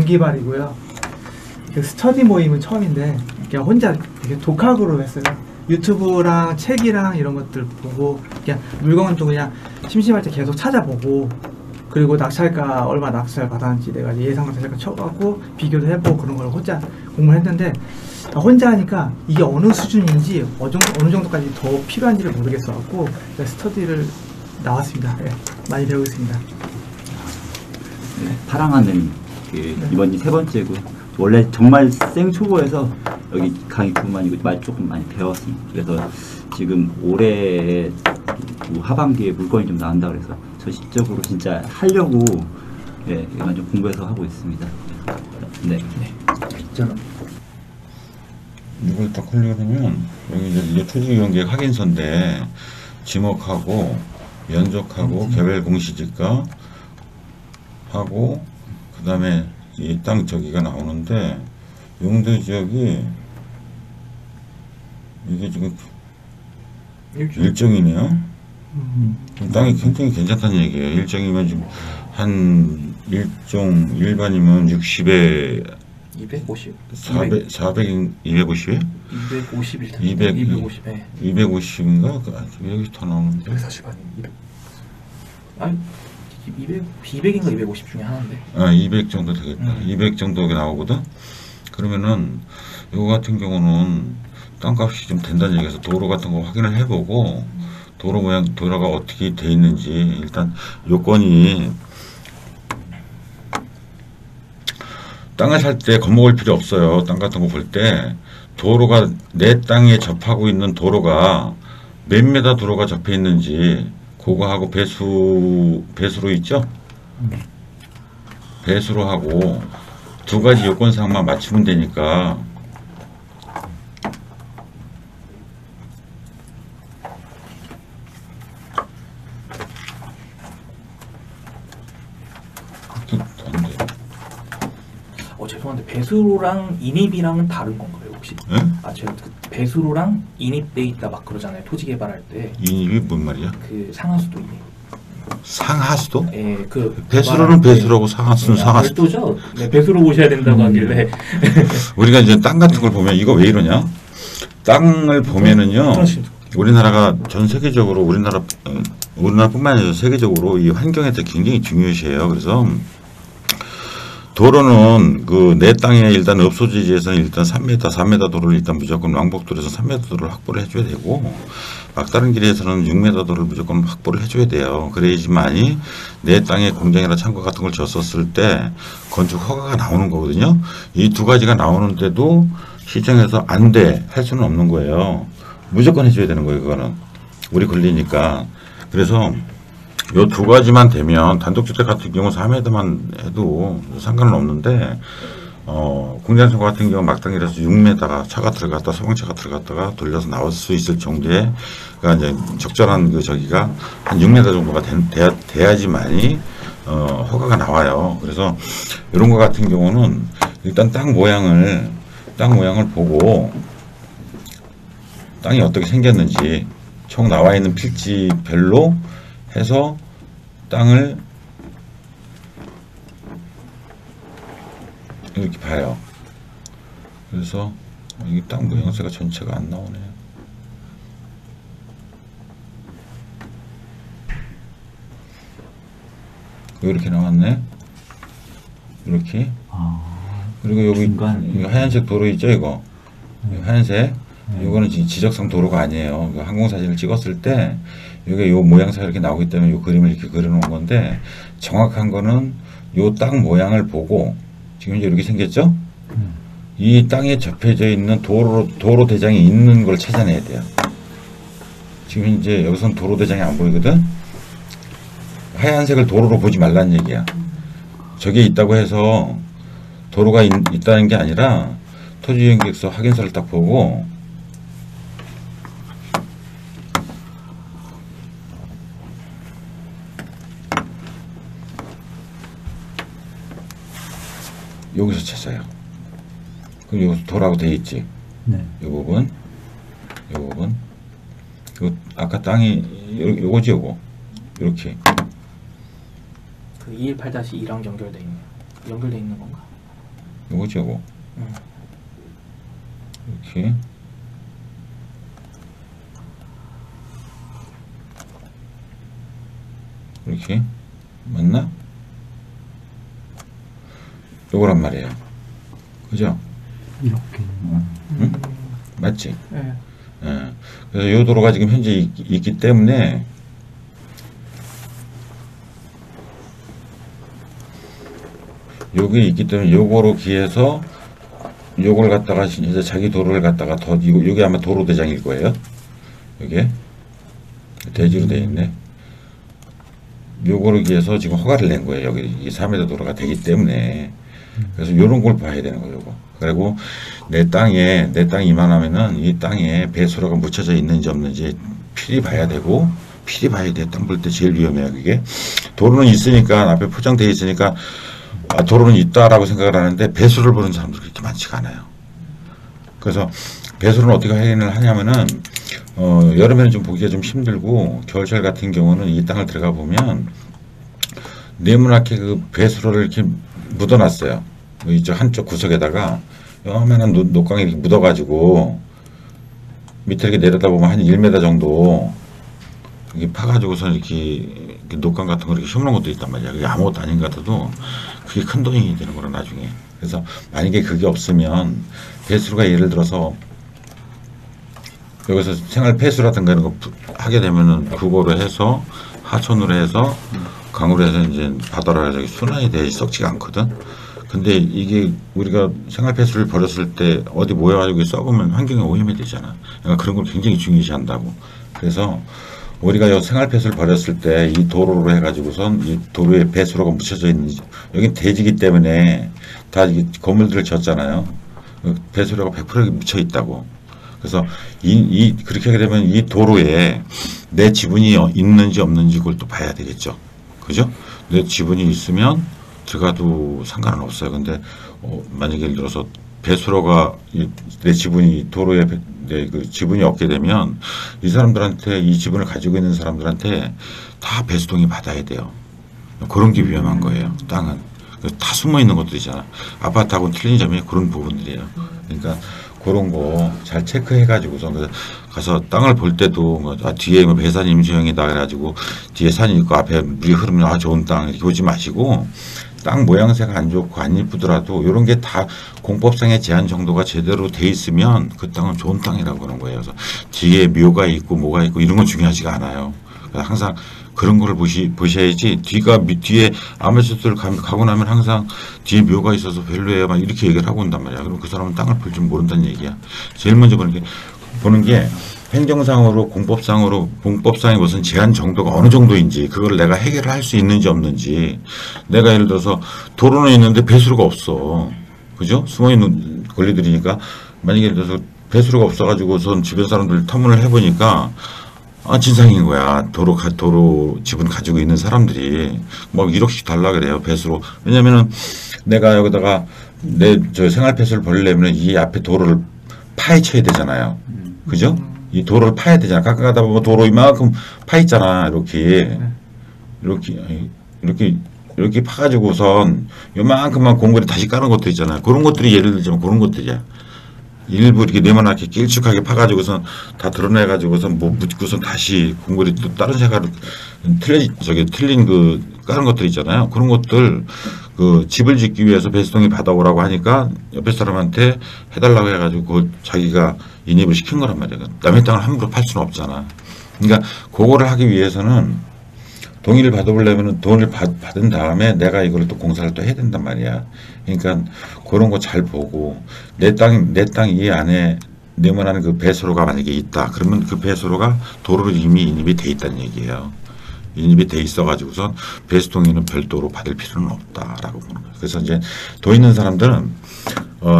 동기발이고요. 그 스터디 모임은 처음인데 그냥 혼자 이렇게 독학으로 했어요. 유튜브랑 책이랑 이런 것들 보고 그냥 물건도 그냥 심심할 때 계속 찾아보고, 그리고 낙찰가 얼마 낙찰 받았는지 내가 예상 낙찰가 쳐갖고 비교도 해보고 그런 걸 혼자 공부를 했는데, 혼자 하니까 이게 어느 수준인지 어느 정도까지 더 필요한지를 모르겠어갖고 스터디를 나왔습니다. 네, 많이 배우고 있습니다. 네, 파랑하는 이번이 세 번째고, 원래 정말 생초보에서 여기 강의 9만이고 말 조금 많이 배웠습니다. 그래서 지금 올해 하반기에 물건이 좀 나온다 그래서 저 시적으로 진짜 하려고 이만 좀 공부해서 하고 있습니다. 네. 있잖아. 이걸 딱 하려면 여기 이제 토지이용계획 확인서인데 지목하고 연속하고 개별 공시지가 하고 그 다음에 이 땅 저기가 나오는데 용도 지역이 이게 지금 일정이네요. 땅이 굉장히 괜찮다는 얘기예요. 일정이면 지금 한 일종 일반이면 60에 250? 400, 250이에요? 250일 250, 250인가? 200이 더 나오는데. 240 아니 200. 아니 200인가 250 중에 하나인데. 아, 200 정도 되겠다. 200 정도가 나오거든. 그러면은 이거 같은 경우는 땅값이 좀 된다는 얘기에서 도로 같은 거 확인을 해보고 도로 모양 도로가 어떻게 돼 있는지 일단 요건이 땅을 살 때 겁먹을 필요 없어요. 땅 같은 거 볼 때 도로가 내 땅에 접하고 있는 도로가 몇 메다 도로가 접해 있는지 그거하고 배수로 있죠? 배수로 하고 두 가지 요건사항만 맞추면 되니까 죄송한데 배수로랑 인입이랑은 다른 건가요 혹시? 네? 아 제가 그 배수로랑 인입돼 있다 막 그러잖아요. 토지 개발할 때. 인입이 뭔 말이야? 그 상하수도 인입. 상하수도? 예, 그 배수로는 배수로고 상하수는 상하수도. 별도죠. 네, 배수로 보셔야 된다고 하길래. 우리가 이제 땅 같은 걸 보면 이거 왜 이러냐? 땅을 보면은요. 우리나라가 전 세계적으로 우리나라뿐만 아니라 세계적으로 이 환경에 대해 굉장히 중요시해요. 그래서 도로는 그 내 땅에 일단 읍소지지에서는 일단 3m 도로를 일단 무조건 왕복도로에서 3m 도로를 확보를 해줘야 되고 막다른 길에서는 6m 도로를 무조건 확보를 해줘야 돼요. 그래야지만이 내 땅에 공장이나 창고 같은 걸 졌었을 때 건축 허가가 나오는 거거든요. 이 두 가지가 나오는데도 시청에서 안 돼 할 수는 없는 거예요. 무조건 해줘야 되는 거예요. 그거는 우리 권리니까. 그래서 요 두 가지만 되면 단독주택 같은 경우 4m만 해도 상관은 없는데 공장창고 같은 경우 막당이라서 6m가 차가 들어갔다 소방차가 들어갔다가 돌려서 나올 수 있을 정도의 그러니까 이제 적절한 그 저기가 한 6m 정도가 돼야지만이 허가가 나와요. 그래서 이런 거 같은 경우는 일단 땅 모양을 보고 땅이 어떻게 생겼는지 총 나와 있는 필지별로 해서 땅을 이렇게 봐요. 그래서 이 땅 모양새가 전체가 안 나오네요. 이렇게 나왔네. 이렇게. 그리고 여기 이거 하얀색 도로 있죠, 이거. 하얀색. 이거는 지적상 도로가 아니에요. 항공사진을 찍었을 때 이게 요 모양새가 이렇게 나오기 때문에 요 그림을 이렇게 그려놓은 건데 정확한 거는 요 땅 모양을 보고 지금 이제 이렇게 생겼죠? 이 땅에 접해져 있는 도로 대장이 있는 걸 찾아내야 돼요. 지금 이제 여기선 도로 대장이 안 보이거든? 하얀색을 도로로 보지 말라는 얘기야. 저게 있다고 해서 도로가 있다는 게 아니라 토지이용계획서 확인서를 딱 보고 여기서 찾아요. 그럼 여기서 도라고 돼 있지. 네. 이 부분. 아까 땅이 요거지 요거. 이렇게. 그 218-2랑 연결돼 있는 건가? 요거지 요거. 이렇게. 이렇게 맞나? 요거란 말이에요. 그죠? 이렇게. 응? 맞지? 네. 예. 그래서 요 도로가 지금 현재 있기 때문에 여기 있기 때문에 요거로 기해서 요걸 갖다가 이제 자기 도로를 갖다가 더 요게 아마 도로 대장일 거예요. 요게 대지로 돼 있네. 요거를 기해서 지금 허가를 낸 거예요. 여기 이 3m 도로가 되기 때문에. 그래서 요런 걸 봐야 되는 거예요. 요거. 그리고 내 땅이 이만하면은 이 땅에 배수로가 묻혀져 있는지 없는지 필히 봐야 되고, 필히 봐야 돼. 땅 볼 때 제일 위험해요. 그게 도로는 있으니까, 앞에 포장되어 있으니까 도로는 있다라고 생각을 하는데 배수를 보는 사람들 그렇게 많지가 않아요. 그래서 배수는 어떻게 확인을 하냐면은 여름에는 좀 보기가 좀 힘들고, 겨울철 같은 경우는 이 땅을 들어가 보면 네모나게 그 배수로를 이렇게 묻어놨어요. 이쪽 한쪽 구석에다가 요만한 녹광이 이렇게 묻어가지고 밑에 이렇게 내려다보면 한 1m 정도 이렇게 파가지고서 이렇게 녹광 같은 거 이렇게 휘물은 것도 있단 말이야. 그게 아무것도 아닌 것 같아도 그게 큰 돈이 되는 거라 나중에. 그래서 만약에 그게 없으면 배수로가 예를 들어서 여기서 생활 폐수라든가 이런 거 하게 되면은 그거로 해서 하천으로 해서 강으로 해서 이제 바다로 해서 순환이 되지 썩지가 않거든. 근데 이게 우리가 생활 폐수를 버렸을 때 어디 모여가지고 썩으면 환경에 오염이 되잖아. 그러니까 그런 걸 굉장히 중요시한다고. 그래서 우리가 이 생활 폐수를 버렸을 때 이 도로로 해가지고선 이 도로에 배수로가 묻혀져 있는, 여긴 대지기 때문에 다 이 건물들을 졌잖아요. 배수로가 100% 묻혀 있다고. 그래서 그렇게 하게 되면 이 도로에 내 지분이 있는지 없는지 그걸 또 봐야 되겠죠. 그죠? 내 지분이 있으면 들어가도 상관은 없어요. 근데 만약에 예를 들어서 배수로가 내 지분이 도로에 내 그 지분이 없게 되면 이 사람들한테, 이 지분을 가지고 있는 사람들한테 다 배수동의 받아야 돼요. 그런 게 위험한 거예요. 땅은 다 숨어 있는 것들이잖아. 아파트하고는 틀린 점이 그런 부분들이에요. 그러니까 그런 거 잘 체크해가지고서 가서 땅을 볼 때도 뒤에 뭐 배산 임수형이다 그래가지고 뒤에 산이 있고 앞에 물이 흐르면 좋은 땅 이렇게 보지 마시고, 땅 모양새가 안 좋고 안 이쁘더라도 이런 게 다 공법상의 제한 정도가 제대로 돼 있으면 그 땅은 좋은 땅이라고 그러는 거예요. 그래서 뒤에 묘가 있고 뭐가 있고 이런 건 중요하지가 않아요. 항상 그런 거를 보셔야지. 뒤에 아마추어들 가고 나면 항상 뒤에 묘가 있어서 별로예요 막 이렇게 얘기를 하고 온단 말이야. 그럼 그 사람은 땅을 볼 줄 모른다는 얘기야. 제일 먼저 보는 게 행정상으로 공법상의 무슨 제한 정도가 어느 정도인지, 그걸 내가 해결을 할 수 있는지 없는지. 내가 예를 들어서 도로는 있는데 배수로가 없어. 그죠? 숨어있는 권리들이니까. 만약에 예를 들어서 배수로가 없어가지고선 주변 사람들 탐문을 해보니까 진상인 거야. 도로 지분 가지고 있는 사람들이 막 1억씩 달라 그래요. 배수로. 왜냐면은 내가 여기다가 저 생활 배수를 벌려면 이 앞에 도로를 파헤쳐야 되잖아요. 그죠? 이 도로를 파야 되잖아. 가끔 가다 보면 도로 이만큼 파 있잖아. 이렇게 파가지고선 요만큼만 공구리 다시 까는 것도 있잖아요. 그런 것들이 예를 들자면 그런 것들이야. 일부 이렇게 네모나게 길쭉하게 파가지고선 다 드러내가지고선 뭐 묻고선 다시 공구리 또 다른 색깔로 틀린 그 까는 것들 있잖아요. 그런 것들 그 집을 짓기 위해서 배수동이 받아오라고 하니까 옆에 사람한테 해달라고 해가지고 그걸 자기가 인입을 시킨 거란 말이야. 남의 땅을 함부로 팔 수는 없잖아. 그러니까 그거를 하기 위해서는 동의를 받아보려면 돈을 받은 다음에 내가 이걸 또 공사를 또 해야 된단 말이야. 그러니까 그런 거 잘 보고 내 땅 이 안에 네모난 그 배수로가 만약에 있다. 그러면 그 배수로가 도로로 이미 인입이 돼 있다는 얘기예요. 인입이 돼 있어가지고선 배수동의는 별도로 받을 필요는 없다라고 보는 거예요. 그래서 이제 돈 있는 사람들은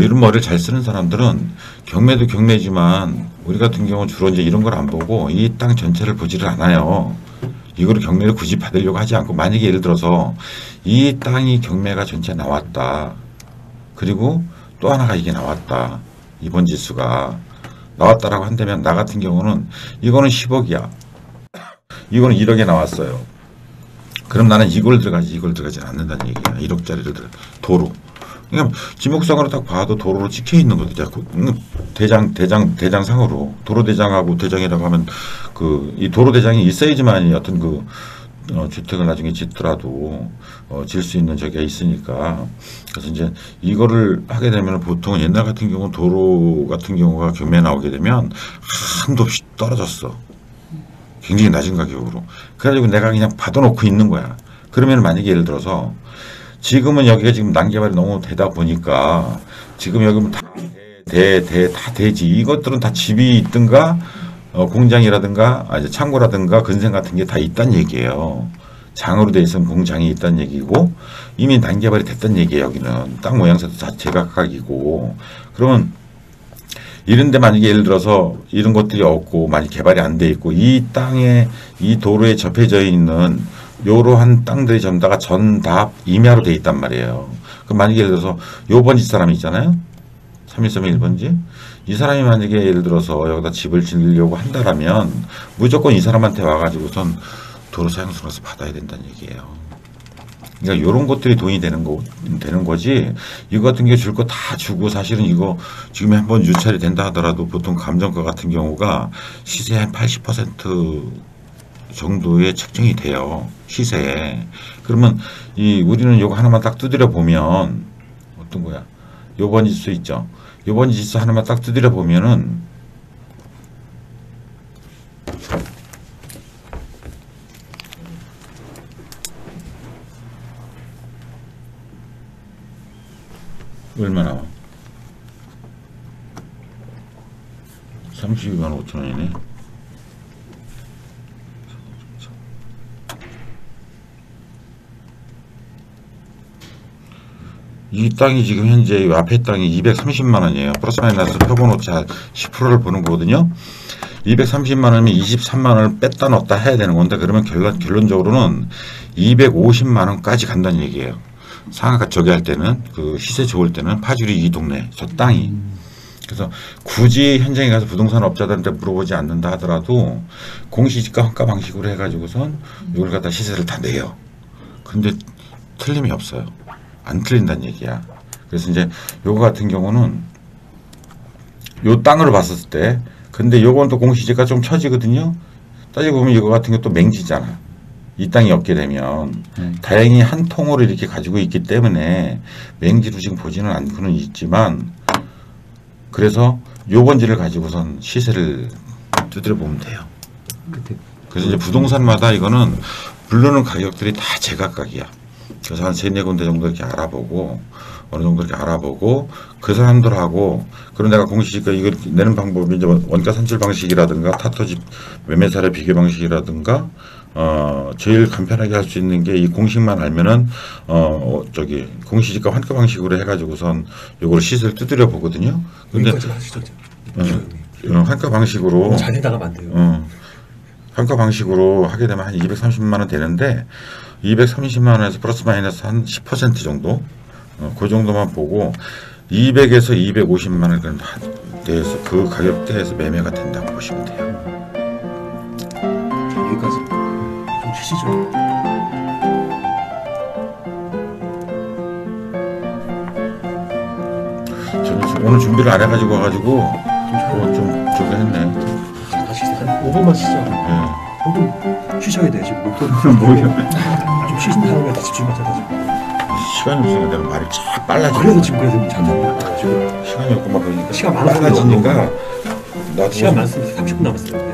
이런 머리를 잘 쓰는 사람들은 경매도 경매지만 우리 같은 경우 주로 이제 이런 걸 안 보고 이 땅 전체를 보지를 않아요. 이거를 경매를 굳이 받으려고 하지 않고, 만약에 예를 들어서 이 땅이 경매가 전체 나왔다. 그리고 또 하나가 이게 나왔다. 이번 지수가 나왔다라고 한다면 나 같은 경우는 이거는 10억이야. 이거는 1억에 나왔어요. 그럼 나는 이걸 들어가지 않는다는 얘기야. 1억짜리를 도로. 그러니까 지목상으로 딱 봐도 도로로 찍혀 있는 거죠. 대장상으로 도로 대장하고 대장이라고 하면 그 이 도로 대장이 있어야지만 어떤 그 주택을 나중에 짓더라도 질 수 있는 저기가 있으니까. 그래서 이제 이거를 하게 되면 보통 옛날 같은 경우는 도로 같은 경우가 경매에 나오게 되면 한도 없이 떨어졌어. 굉장히 낮은 가격으로. 그래가지고 내가 그냥 받아놓고 있는 거야. 그러면 만약에 예를 들어서 지금은 여기가 지금 난개발이 너무 되다 보니까 지금 여기는 다 대지. 이것들은 다 집이 있든가 공장이라든가 창고라든가 근생 같은 게 다 있단 얘기예요. 장으로 돼 있으면 공장이 있단 얘기고 이미 난개발이 됐단 얘기예요. 여기는 땅 모양새도 다 제각각이고. 그러면 이런데 만약에 예를 들어서 이런 것들이 없고 만약 개발이 안 돼 있고 이 땅에 이 도로에 접해져 있는 요러한 땅들이 전부 다가 전답 임야로 돼 있단 말이에요. 그럼 만약에 예를 들어서 요 번지 사람이 있잖아요. 3131번지. 이 사람이 만약에 예를 들어서 여기다 집을 지으려고 한다라면 무조건 이 사람한테 와가지고선 도로 사용승에서 받아야 된다는 얘기예요. 그러니까 이런 것들이 돈이 되는 거지. 이거 같은 게 줄 거 다 주고 사실은 이거 지금 한번 유찰이 된다 하더라도 보통 감정가 같은 경우가 시세 한 80% 정도의 책정이 돼요. 시세에. 그러면 우리는 요거 하나만 딱 두드려 보면 어떤 거야? 요번 지수 있죠. 요번 지수 하나만 딱 두드려 보면은 얼마 나와? 32만 5천 원이네. 이 땅이 지금 현재 이 앞에 땅이 230만 원이에요. 플러스 마이너스 표본오차 10%를 보는 거거든요. 230만 원이면 23만 원을 뺐다 넣었다 해야 되는 건데 그러면 결론적으로는 250만 원까지 간다는 얘기예요. 상한가 저기 할 때는 그 시세 좋을 때는 파주리 이 동네 저 땅이. 그래서 굳이 현장에 가서 부동산 업자들한테 물어보지 않는다 하더라도 공시지가 환가 방식으로 해가지고선 이걸 갖다 시세를 다 내요. 근데 틀림이 없어요. 안 틀린다는 얘기야. 그래서 이제 요거 같은 경우는 요 땅으로 봤었을 때 근데 요건 또 공시지가 좀 처지거든요. 따지고 보면 이거 같은 것도 맹지잖아. 이 땅이 없게 되면 다행히 한 통으로 이렇게 가지고 있기 때문에 맹지로 지금 보지는 않고는 있지만 그래서 요 번지를 가지고선 시세를 두드려 보면 돼요. 그래서 이제 부동산마다 이거는 부르는 가격들이 다 제각각이야. 그래서 한 3-4군데 정도 이렇게 알아보고 어느 정도 이렇게 알아보고 그 사람들하고 그럼 내가 공시지가 이걸 내는 방법이 이제 원가 산출 방식이라든가 타토집 매매사례 비교 방식이라든가 제일 간편하게 할 수 있는 게 이 공식만 알면은 저기 공시지가 환가 방식으로 해가지고선 요거를 시세를 두드려 보거든요. 근데 환가 방식으로 잘해나가면 안 돼요. 환가 방식으로 하게 되면 한 230만 원 되는데 230만 원에서 플러스 마이너스 한 10% 정도 그 정도만 보고 200에서 250만 원 대해서 그 가격대에서 매매가 된다고 보시면 돼요. 여기까지 좀 쉬시죠. 저는 지금 오늘 준비를 안 해가지고 와가지고 좀 저거 했네. 다시 한 5분만 쉬죠. 네. 5분 쉬셔야 돼요. 지금 목소리 좀 쉬신 다음에 다시 집중하셔가지고. 시간이 없으니까 내가 말이 쫙 빨라지고 그래서 지금 그래서 잠깐 시간이 없고 막 그러니까 시간 많아서 빨라지니까 나도 시간 많습니다. 30분 남았어요.